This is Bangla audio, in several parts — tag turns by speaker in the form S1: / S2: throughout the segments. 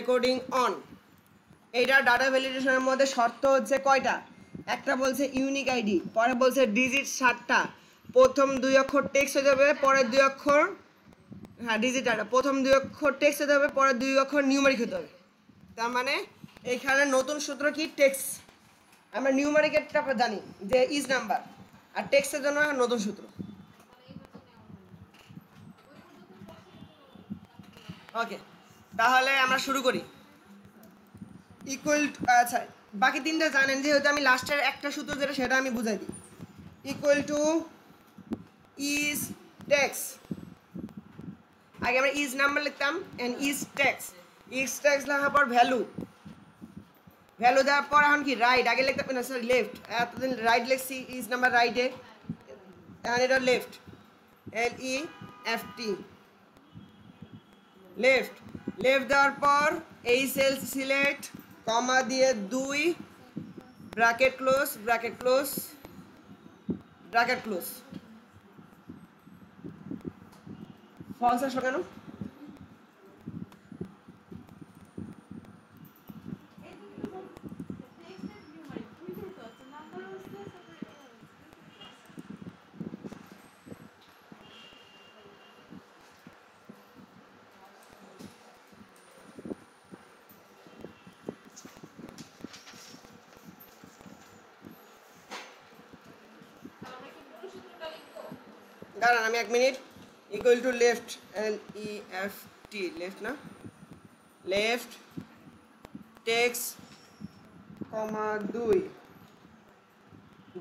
S1: Recording on. এইটা ডাটা ভ্যালিডেশনের মধ্যে শর্ত হচ্ছে কয়টা? একটা বলছে ইউনিক আইডি, পরে বলছে ডিজিট 7টা, প্রথম 2 অক্ষর টেক্সট হতে হবে, পরের 2 অক্ষর ডিজিট ডাটা, প্রথম 2 অক্ষর টেক্সট হতে হবে, পরের 2 অক্ষর নিউমেরিক হতে হবে। তার মানে এইখানে নতুন সূত্র কি? টেক্সট। আমরা নিউমেরিকেরটা জানি যে ইজ নাম্বার, আর টেক্সটের জন্য নতুন সূত্র। ওকে, তাহলে আমরা শুরু করি। ইকুয়াল আচ্ছা, বাকি তিনটা জানেন, যেহেতু আমি লাস্টের একটা সূত্র যেটা সেটা আমি বুঝাই দিই। ইকুয়াল টু ইজ টেক্স, আগে আমরা ইজ নাম্বার লিখতাম, and is text. Is text লেখার পর ভ্যালু, ভ্যালু দেওয়ার পর এখন কি রাইট, আগে লিখতাম না সরি লেফট, এতদিন রাইট লিখছি ইজ নাম্বার রাইটে, এখন এটা লেফট, LEFT লেফট। লেফট দেওয়ার পর এই সেল সিলেক্ট, কমা দিয়ে 2, bracket close, bracket close, bracket close. False আসলো কেন? দাঁড়ান আমি 1 minute. Equal to left, LEFT left না, লেফট টেক্স কমা 2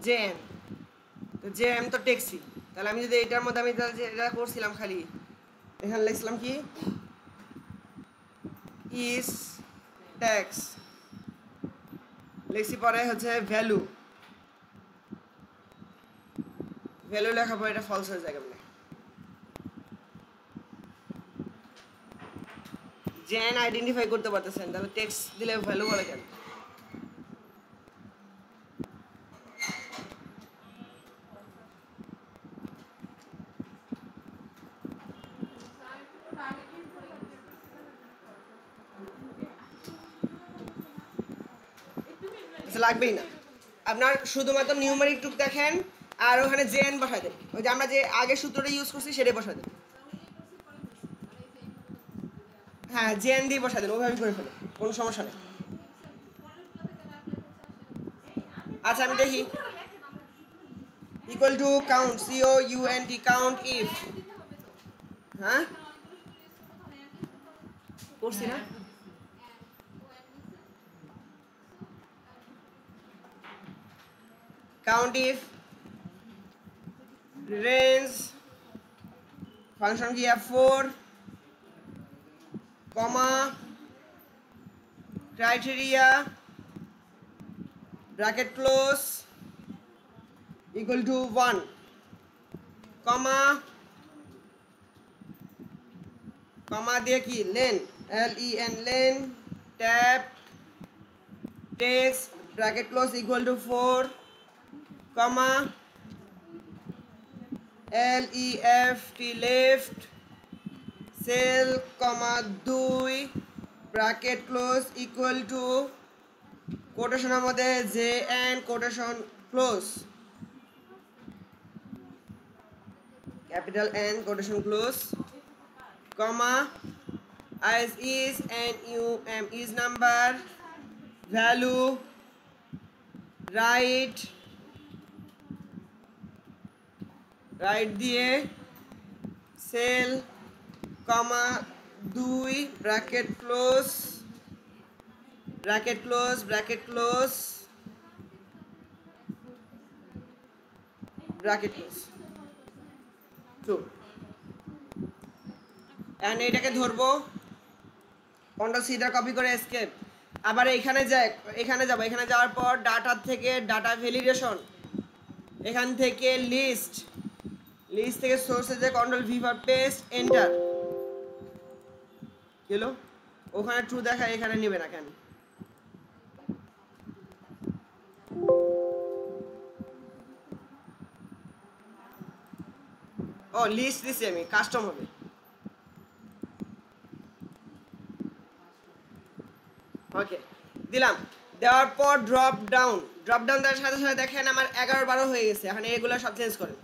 S1: জেএম। তো জেএম তো টেক্সি, তাহলে আমি যদি এটার মধ্যে আমি এটা করছিলাম খালি, এখানে লিখছিলাম কি ইজ টেক্স লিখছি, পরে হচ্ছে ভ্যালু, ভ্যালু লেখার পর এটা ফলস হয়ে যায় কেমন? জেন আইডেন্টিফাই করতে পারতেছেন, তাহলে টেক্সট দিলে ভ্যালু বলে কেন? লাগবেই না, আপনার শুধুমাত্র নিউমারিক টুক দেখেন আর ওখানে জেন বসাই দেন, ওই যে আমরা যে আগে সূত্রটা ইউজ করছি সেটাই বসাই দেন। হ্যাঁ জেন দিয়ে বসাই দেন, ওইভাবে করে ফেলেন, কোনো সমস্যা নেই। আচ্ছা আমি দেখি, equal to count, COUNT count if, হ্যাঁ করছি না? কাউন্ট ইফ রেঞ্জ ফাংশন কি F4, comma criteria bracket close equal to 1, comma comma দিয়ে কি len, LEN len, tab text bracket close equal to 4, comma LEFT left cell comma 2, bracket close equal to কোটেশনের মধ্যে JN quotation close, capital N quotation close, comma is NUM is number, value right, right দিয়ে cell comma 2, bracket close, bracket close, bracket close, bracket close, true. And এটাকে ধরবো, কন্ট্রোল সিটা কপি করে এসকেপ, আবার এখানে যাব, এখানে যাওয়ার পর ডাটা থেকে ডাটা ভ্যালিডেশন, এখান থেকে লিস্ট, লিস্ট থেকে সোর্সে যে control V for paste, enter গেলো, ওখানে ট্রু দেখায়, এখানে নেবে না কেন? ও লিস্ট দিছি আমি, কাস্টম হবে। ওকে দিলাম, দেওয়ার পর ড্রপ ডাউন দেওয়ার সাথে সাথে দেখেন আমার 11-12 হয়ে গেছে। এখন এগুলো সব চেঞ্জ করেন।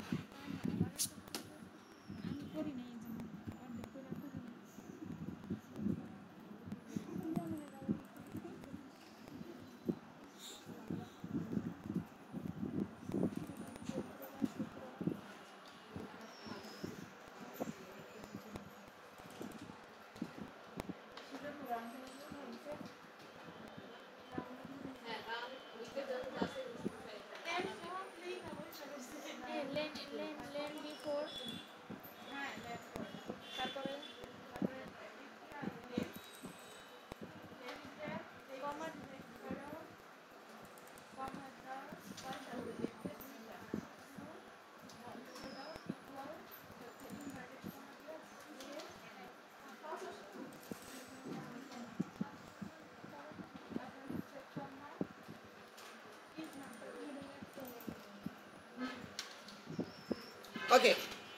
S1: ওকে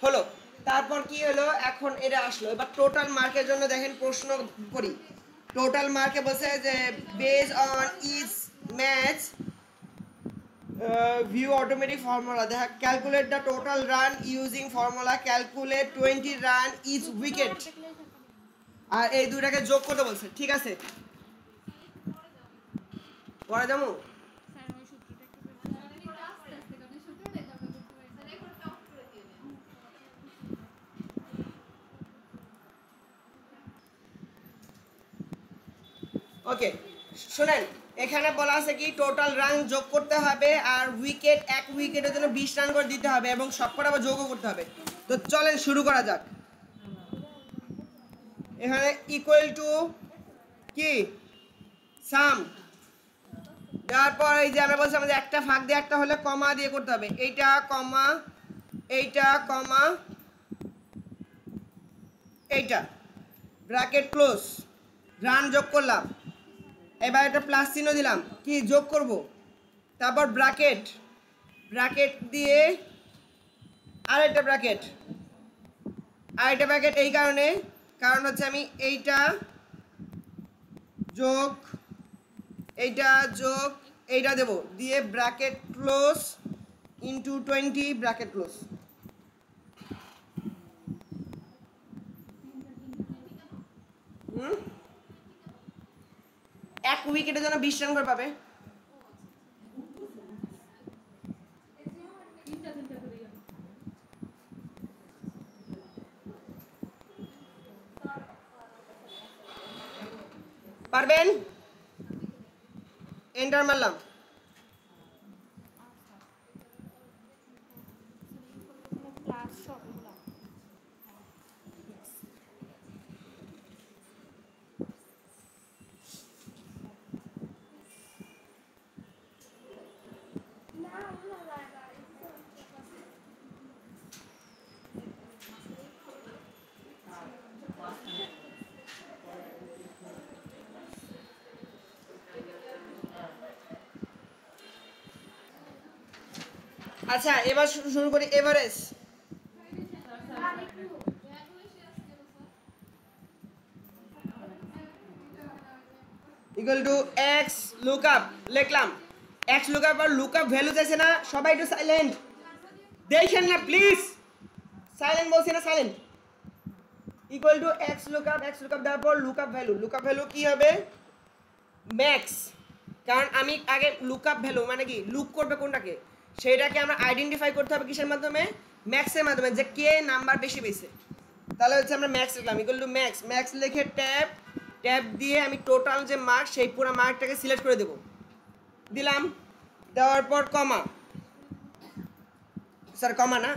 S1: হলো, তারপর কি হলো, এখন এটা আসলো। এবার টোটাল মার্কের জন্য দেখেন প্রশ্ন করি। টোটাল মার্কে বলছে যে base on each match view automatic formula, দেখা calculate the total run using formula, calculate 20 run each wicket. আর এই দুইটাকে যোগ করতে বলছে, ঠিক আছে পরে যাবো। ওকে শুনেন, এখানে বলা আছে কি টোটাল রান যোগ করতে হবে আর উইকেট, এক উইকেটের জন্য 20 রান করে দিতে হবে এবং সবকটা আবার যোগও করতে হবে। তো চলেন শুরু করা যাক। এখানে ইকুয়াল টু কি সাম, তারপর এই যে আমরা বলছিলাম যে একটা ভাগ দিয়ে একটা হলে কমা দিয়ে করতে হবে, এইটা কমা এইটা কমা এইটা, ব্র্যাকেট ক্লোজ, রান যোগ করলাম। এবার একটা প্লাস চিহ্ন দিলাম, কি যোগ করব, তারপর ব্র্যাকেট দিয়ে আরেকটা ব্র্যাকেট এই কারণ হচ্ছে আমি এইটা যোগ এইটা দেব, দিয়ে bracket close into 20 bracket close. এক উইকেটের জন্য 20 রান করে পাবে। পারবেন? এন্টার মারলাম। আচ্ছা এবার শুরু করি average. Equal to x lookup লিখলাম, এক্স লুকআপ আর লুকআপ ভ্যালু চাইছে না, সবাই একটু সাইলেন্ট দেখেন না প্লিজ, সাইলেন্ট বলছি না, silent. Equal to x lookup দেওয়ার পর লুকআপ ভ্যালু কি হবে ম্যাক্স, কারণ আমি আগে লুকআপ ভ্যালু মানে কি লুক করবে কোনটাকে সেইটাকে আমরা আইডেন্টিফাই করতে হবে কিসের মাধ্যমে, ম্যাক্সের মাধ্যমে, যে কে নাম্বার বেশি পেয়েছে। তাহলে হচ্ছে আমরা ম্যাক্স লিখলাম, ইকুয়াল টু ম্যাক্স লিখে ট্যাব দিয়ে আমি টোটাল যে মার্ক সেই পুরো মার্কটাকে সিলেক্ট করে দেব, দিলাম, দেওয়ার পর কমা না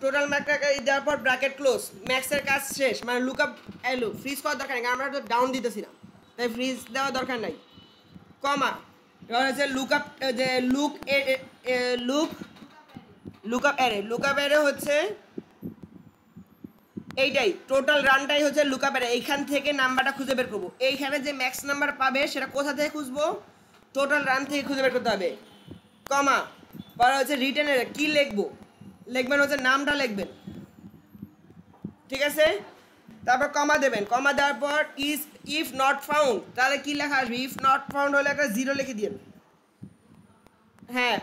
S1: টোটাল মার্কটাকে দেওয়ার পর ব্র্যাকেট ক্লোজ, ম্যাক্সের কাজ শেষ, মানে লুকআপ এলো, ফ্রিজ করার দরকার নেই কারণ আমরা তো ডাউন দিতেছি না, তাই ফ্রিজ দেওয়ার দরকার নাই, কমা, এবার হচ্ছে লুকআপ যে লুকআপ অ্যারে হচ্ছে এইটাই, টোটাল রানটাই হচ্ছে লুকআপ অ্যারে, এইখান থেকে নাম্বারটা খুঁজে বের করবো, এইখানে যে ম্যাক্স নাম্বার পাবে সেটা কোথা থেকে খুঁজবো, টোটাল রান থেকে খুঁজে বের করতে হবে, কমা, পরে হচ্ছে রিটেন অ্যারে, কী লিখবেন হচ্ছে নামটা লিখবেন, ঠিক আছে, তারপর কমা দেবেন, কমা দেওয়ার পর ইফ নট ফাউন্ড, তাহলে কি লেখা আসবে? ইফ নট ফাউন্ড হলে একটা 0 লিখে দিন। হ্যাঁ,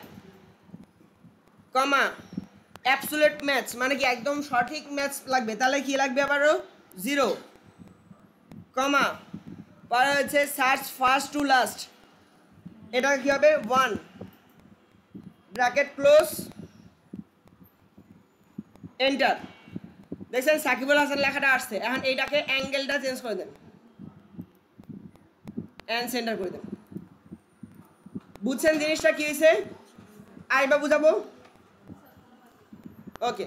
S1: কমা অ্যাবসোলিউট ম্যাচ মানে কি একদম সঠিক ম্যাচ লাগবে, তাহলে কি লাগবে আবারও 0, কমা পরে হচ্ছে সার্চ ফার্স্ট টু লাস্ট, এটা কি হবে 1, ব্র্যাকেট ক্লোজ, এন্টার। দেখছেন সাকিবুল হাসান লেখাটা আসছে। এখন এইটাকে অ্যাঙ্গেলটা চেঞ্জ করে দেন, অ্যান্ড সেন্টার করে দেন। বুঝছেন জিনিসটা কি হয়েছে? আরেকবার বুঝাবো? ওকে,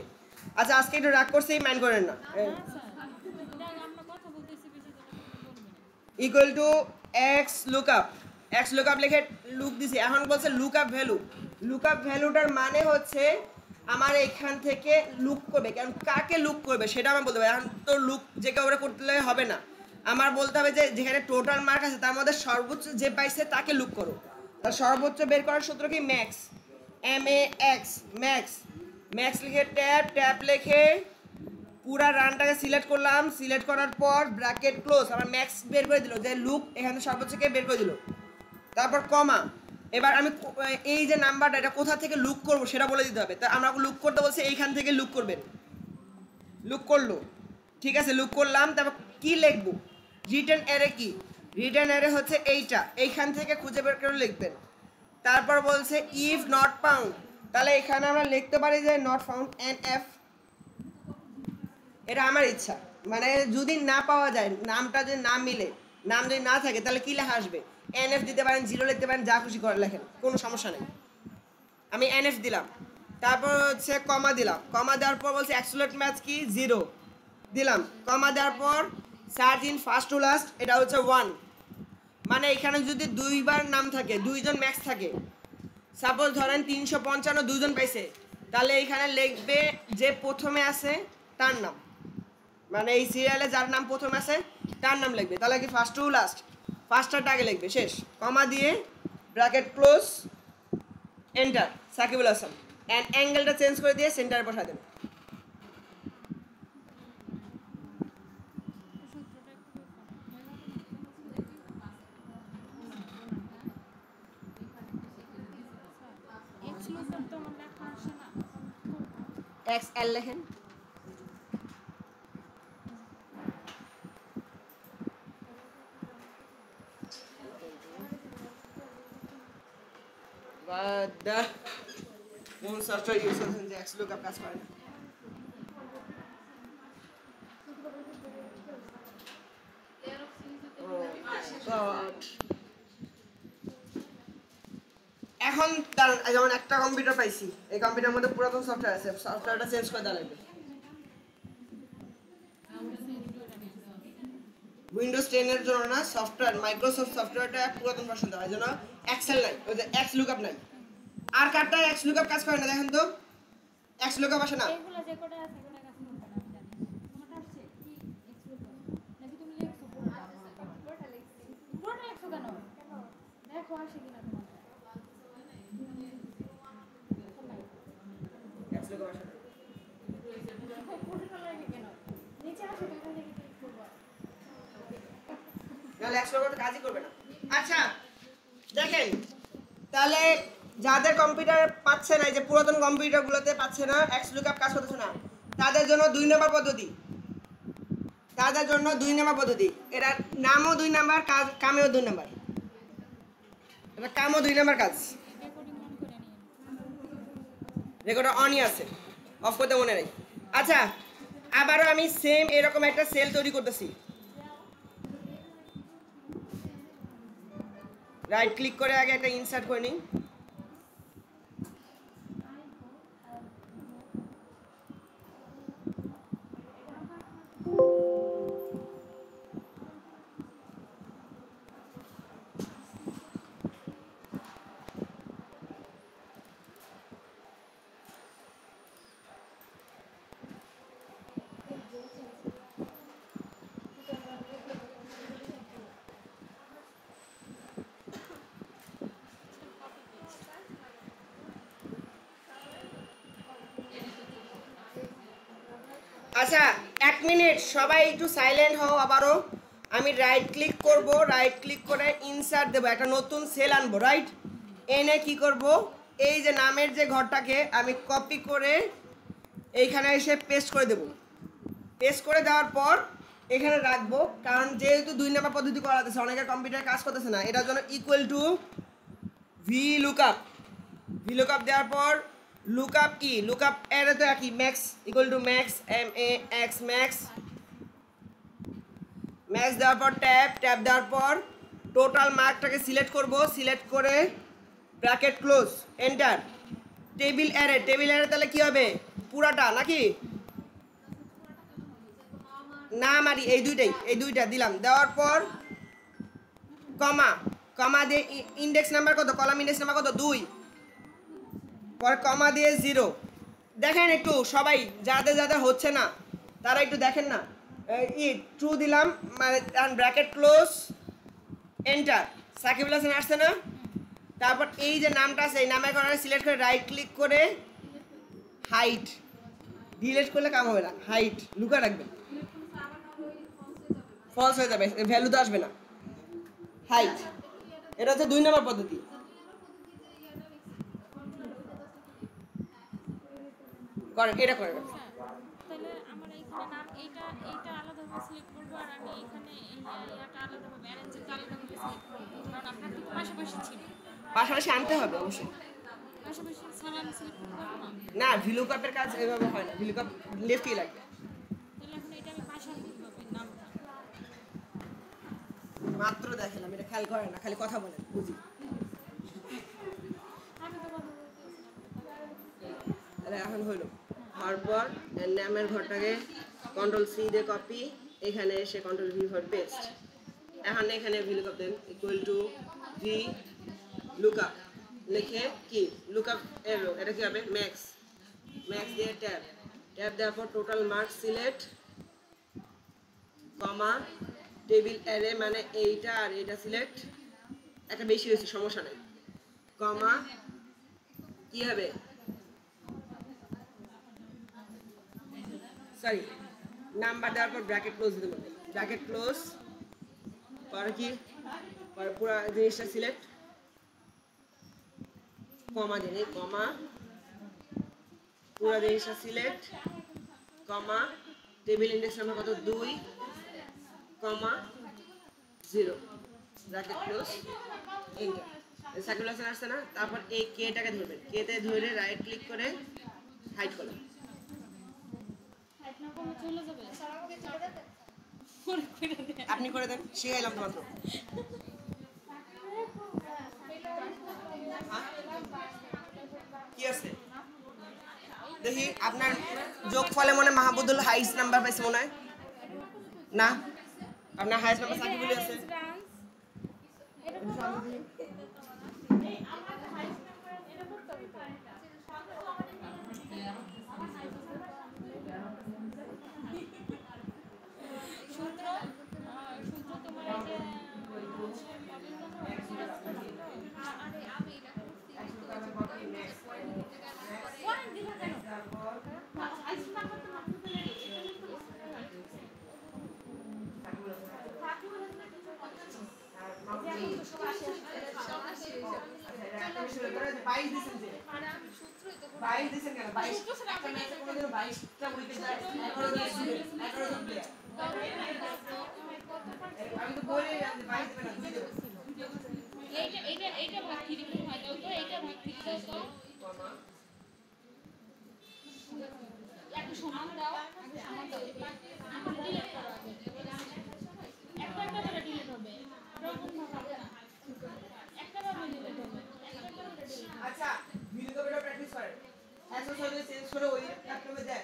S1: আচ্ছা আজকে একটু রাগ করছি, মাইন্ড করেন না। Equal to x lookup, x lookup লিখে লুক দিছি। এখন বলছে লুকআপ ভ্যালু, লুকআপ ভ্যালুটার মানে হচ্ছে আমার এখান থেকে লুক করবে, কারণ কাকে লুক করবে সেটা আমার বলতে হবে। এখন তো লুক যে কাউরে করতে হবে না, আমার বলতে হবে যে যেখানে টোটাল মার্ক আছে তার মধ্যে সর্বোচ্চ যে পাইছে তাকে লুক করো। তার সর্বোচ্চ বের করার সূত্র কি? Max, MAX, max. ম্যাক্স লিখে ট্যাব লিখে পুরা রানটাকে সিলেক্ট করলাম, সিলেক্ট করার পর ব্র্যাকেট ক্লোজ, আমার ম্যাক্স বের করে দিল, যে লুক এখানে সর্বোচ্চকে বের করে দিল। তারপর কমা, এবার আমি এই যে নাম্বারটা এটা কোথা থেকে লুক করব সেটা বলে দিতে হবে। তা আমরা লুক করতে বলছি এইখান থেকে লুক করবেন। লুক করলো, ঠিক আছে, লুক করলাম। তারপর কি লিখবো? রিটার্ন অ্যারে কি? রিটার্ন অ্যারে হচ্ছে এইটা, এইখান থেকে খুঁজে বের করে লিখবেন। তারপর বলছে ইফ নট ফাউন্ড, তাহলে এখানে আমরা লিখতে পারি যে নট ফাউন্ড NF। এটা আমার ইচ্ছা, মানে যদি না পাওয়া যায়, নামটা যদি না মিলে, নাম যদি না থাকে, তাহলে কি লেখা আসবে? NF দিতে পারেন, 0 লিখতে পারেন, যা খুশি করে লেখেন, কোনো সমস্যা নেই। আমি NF দিলাম, তারপর হচ্ছে কমা দিলাম, কমা দেওয়ার পর বলছে অ্যাবসোলিউট ম্যাচ কি? 0 দিলাম, কমা দেওয়ার পর search in first to last, এটা হচ্ছে 1, মানে এখানে যদি দুইবার নাম থাকে, দুইজন ম্যাক্স থাকে, সাপোজ ধরেন 355 দুজন পাইছে, তাহলে এইখানে লিখবে যে প্রথমে আছে তার নাম, মানে এই সিরিয়ালে যার নাম প্রথম আছে তার নাম লিখবে। তাহলে কি ফার্স্ট টু লাস্ট, ফার্স্টটা আগে লিখবে, শেষ, কমা দিয়ে bracket close, enter, Shakibul Hasan, and অ্যাঙ্গেলটা চেঞ্জ করে দিয়ে সেন্টারে বসা দেন। XL লেখেন, কোন সফটওয়্যার ইউজ করছেন যে এক্স লুকআপ কাজ করে না? এখন যেমন একটা কম্পিউটার পাইছি, এই কম্পিউটারের মধ্যে পুরাতন সফটওয়্যার আছে, সফটওয়্যারটা চেঞ্জ করে দেওয়া লাগবে। উইন্ডোজ 10 এর জন্য না, সফটওয়্যার মাইক্রোসফট সফটওয়্যারটা পুরাতন ভার্সন দেওয়া, এই জন্য এক্সেল নাই, ওই যে এক্স লুকআপ নাই। আর কারটা এক্স লুকআপ কাজ করে না দেখেন তো, এক্স লুকআপ আসে না।
S2: এগুলা যে কোটা আছে কোটা কাজ করতে না, আমি জানি তোমারটা আসছে কি এক্সপ্লোর নাকি তুমি লিখছো পুরোটা লিখছি, পুরোটা লিখছো কেন দেখো আসে কিনা তোমার
S1: এক্স লুকআপ আসে না,
S2: পুরোটা লাগে কেন নিচে আসে তো এখান থেকে ক্লিক করব,
S1: নাহলে এক্স লুকআপ কাজই করবে না। আচ্ছা দেখেন, তাহলে যাদের কম্পিউটার পাচ্ছে না, এই যে পুরাতন কম্পিউটারগুলোতে পাচ্ছে না, এক্স লুকআপ কাজ করতেছে না, তাদের জন্য 2 নাম্বার পদ্ধতি, তাদের জন্য 2 নাম্বার পদ্ধতি। এটা নামও 2 নাম্বার, কাজ কামেও 2 নাম্বার, এটা কামও 2 নাম্বার কাজ।
S2: রেকর্ডিং অন করে নিয়ে
S1: রেকর্ডার অনই আছে, অফ করতে মনে নেই। আচ্ছা আবারও আমি সেম এরকম একটা সেল তৈরি করতেছি, রাইট ক্লিক করে আগে একটা ইনসার্ট করে নিই। আচ্ছা 1 মিনিট সবাই একটু সাইলেন্ট হও। আবারও আমি রাইট ক্লিক করব, রাইট ক্লিক করে ইনসার্ট দেবো, একটা নতুন সেল আনবো। রাইট, এনে কি করব, এই যে নামের যে ঘরটাকে আমি কপি করে এইখানে এসে পেস্ট করে দেব। পেস্ট করে দেওয়ার পর এখানে রাখবো, কারণ যেহেতু 2 নম্বর পদ্ধতি করা আছে, অনেকের কম্পিউটার কাজ করতেছে না, এটার জন্য equal to V lookup. V lookup দেওয়ার পর লুকআপ কি, লুকআপ এর তো একই, max equal to max, M A X max. Max দেওয়ার পর ট্যাব, ট্যাব দেওয়ার পর টোটাল মার্কটাকে সিলেক্ট করব, সিলেক্ট করে bracket close, enter. Table array, table array তাহলে কি হবে, পুরাটা নাকি না মারি, এই দুইটা দিলাম। দেওয়ার পর কমা, কমা দিয়ে ইন্ডেক্স নাম্বার কত, কলাম ইন্ডেক্স নাম্বার কত 2, পর কমা দিয়ে 0। দেখেন একটু সবাই, যাদের যাদের হচ্ছে না তারা একটু দেখেন না। ট্রু দিলাম, মানে bracket close, enter. Shakibul Hasan আসছে না? তারপর এই যে নামটা আছে, এই নামের কারণে সিলেক্ট করে রাইট ক্লিক করে হাইট, ডিলিট করলে কাম হবে না, হাইট লুকা রাখবেন, ফলস হয়ে যাবে, ভ্যালু তো আসবে না। হাইট, এটা হচ্ছে 2 নম্বর পদ্ধতি। করেন, এটা করেন।
S2: তাহলে আমার এইখানে নাম এইটা আলাদাভাবে সিলেক্ট করবো, আর আমি এখানে এটা আলাদাভাবে অ্যারেঞ্জটা আলাদাভাবে সিলেক্ট করবো, কারণ আপনার কিন্তু পাশাপাশি ছিল।
S1: পাশাপাশি আনতে হবে অবশ্যই।
S2: পাশাপাশি ছাড়া আমি সিলেক্ট করতে পারবো না।
S1: না, ভিলুকাপের কাজ এভাবে হয় না, ভিলুকাপ লেফটই লাগবে।
S2: তাহলে এখন এটা আমি পাশে আনতে হবে নামটা।
S1: মাত্র দেখালাম, এটা খেয়াল করেন না, খালি কথা বলেন, বুঝি।
S2: আমি তো কথা বলতেছি।
S1: তাহলে এখন হইল, হওয়ার পর নামের ঘরটাকে কন্ট্রোল সি দিয়ে কপি, এখানে এসে কন্ট্রোল ভি ফর পেস্ট। এখন এখানে V lookup then, equal to V lookup লিখে কি লুকআপ এরো, এটা কি হবে ম্যাক্স, ম্যাক্স দিয়ে ট্যাব, ট্যাব দেওয়ার পর total mark select, comma table array, মানে এইটা আর এইটা সিলেক্ট, একটা বেশি হয়েছে সমস্যা নেই, কমা কি হবে, সরি নাম্বার দেওয়ার পর ব্র্যাকেট ক্লোজ দিতে বলবে, ব্র্যাকেট ক্লোজ, পরে কি, পরে পুরো জিনিসটা সিলেক্ট, কমা দিন, কমা পুরো জিনিসটা select, comma table index number কত 2, কমা 0, ব্র্যাকেট ক্লোজ, এন্টার। সার্কুলার আসছে না? তারপর এই কেটাকে ধরবেন, কেতে ধরে রাইট ক্লিক করে হাইড করলাম।
S2: চলে যাবে।
S1: আপনি করে দেন, শিখাইলাম তো মাত্র। কি আছে দেখি, আপনার যোগ ফলে মনে মাহমুদুল হাইস্ট নাম্বার পাইছে মনে হয় না? আপনার হাইস্ট নাম্বার সাকিবুল আছে।
S2: এইটা ভাগ কি দিতে হয় দাও তো, এইটা ভাগ কি দাও তো, একটা সমান দাও, একটা সমান দাও, ডিলিট করো আগে, একটা করে ডিলিট হবে, রকম ভাবে একটা ভাবে ডিলিট হবে, একটা করে ডিলিট।
S1: আচ্ছা ভিডিও ভিডিও প্র্যাকটিস করেন, এসো সবে চেঞ্জ করে ওই ল্যাপটপে দেন।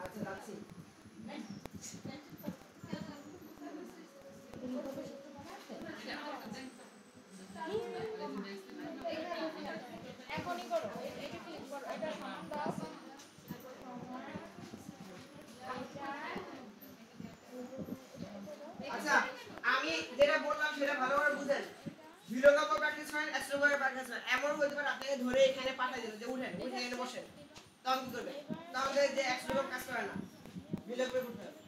S1: আচ্ছা যাচ্ছি।
S2: এখনই করো, এটা ক্লিক করো, এটা সমান দাও।
S1: আচ্ছা আমি যেটা বললাম সেটা ভালো করে বুঝেন। ভিডিও কল প্র্যাকটিস করেন, এক্সট্রোভার্ট প্র্যাকটিস করেন। এমন হইতে পারে আপনাকে ধরে এখানে পাঠিয়ে দিল যে উঠেন, উঠে এখানে বসেন, তখন কি করবেন? তাহলে যে x বিলোগ কাজ করে না, বিলোগ করে করতে হবে।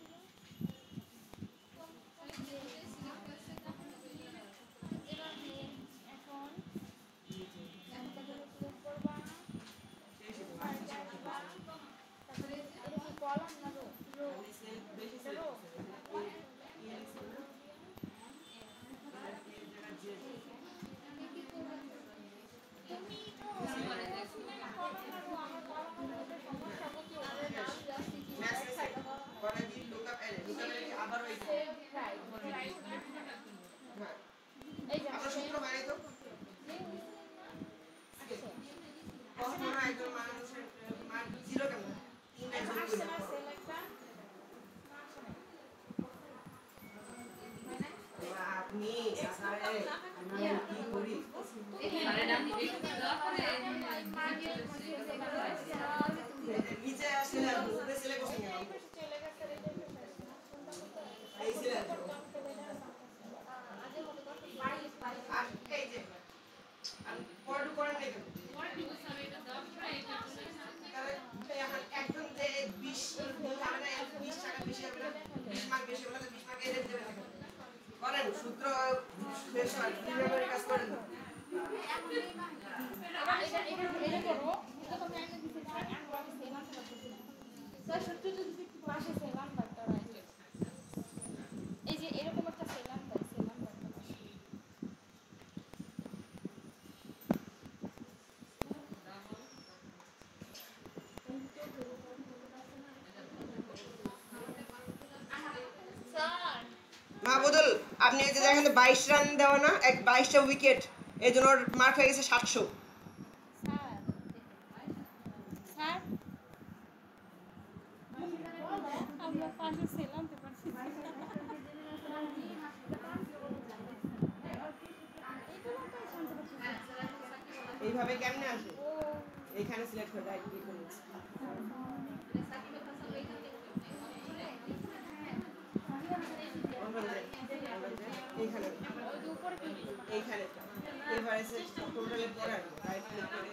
S1: সূত্র বেশ হয় কিভাবে কাজ করেন
S2: এই যে এরকম একটা সেলাম
S1: মাহবুদুল, আপনি এই যে দেখেন 22 রান দেওয়া না, 22টা উইকেট, এই জন্য ওর মার্ক হয়ে গেছে 700।
S2: আমরা পাশে ছিলাম তো পারছি
S1: এইভাবে কেমনে আসে? এইখানে সিলেক্ট করে রাইট ক্লিক করুন। এইখানে এইখানে এবারে সে টোটালে পড়ে রাইট ক্লিক করে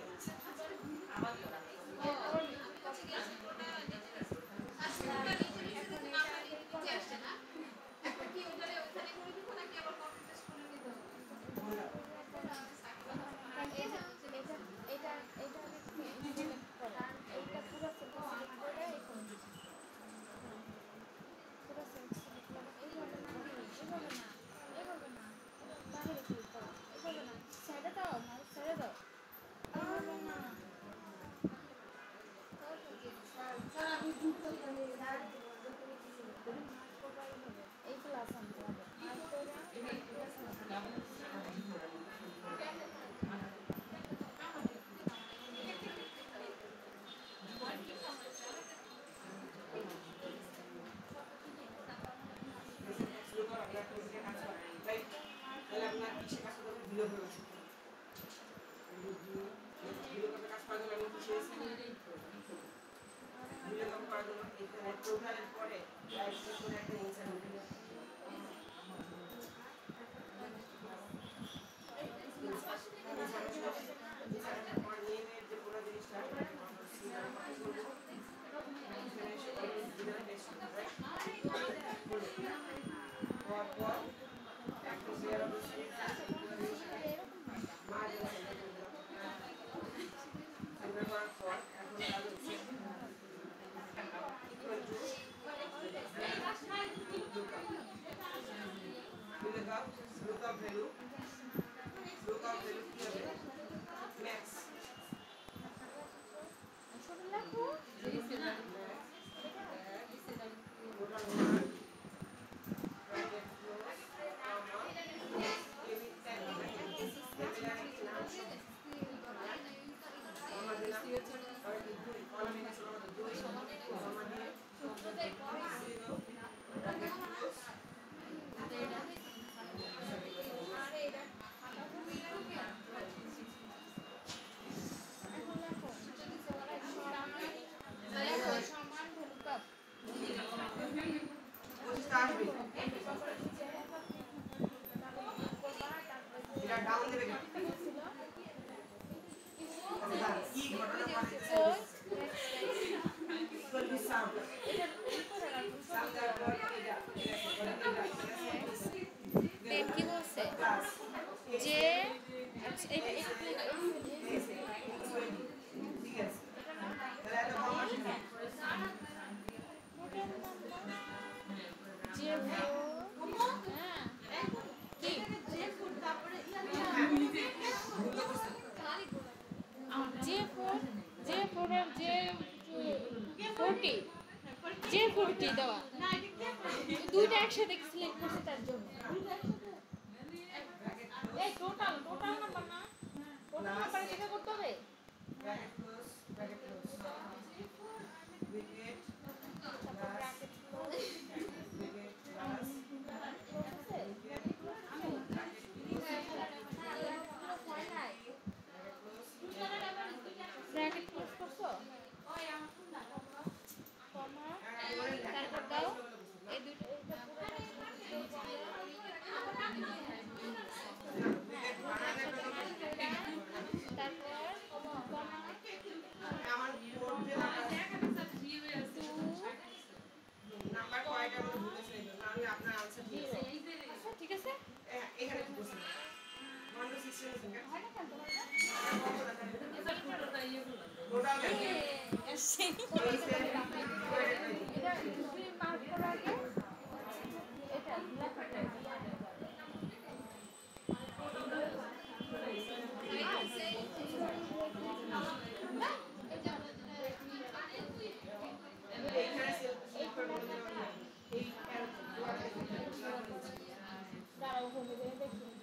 S1: কি ঘটনা
S2: আচ্ছা এটা এটা
S1: ঠিক আছে তাহলে এত কম আসে না।
S2: যে হ্যাঁ কি যে4 এর যে40 যে40 দেওয়া দুইটা একসাথে সিলেক্ট করছে তার জন্য এই টোটাল নাম্বার না টোটাল নাম্বার থেকে করতে হবে
S1: bracket close bracket
S2: bracket close bracket close করছো কমা তারপর দাও এই দুটো তারপর কমা
S1: আমার বোর্ড যে নাম্বার কয়টা আমি ভুলেছি নাহলে আপনার आंसर ঠিক আছে
S2: আচ্ছা ঠিক আছে
S1: এখানে কি বসে 1 to 16 সেকেন্ড
S2: হয় না কেন
S1: টোটাল
S2: এটা তুমি মার্ক করার আগে এটা লেখাটা
S1: এইখানে সিলেক্ট করে বলে দিলাম এই
S2: দাঁড়াও হয়ে যাবে দেখি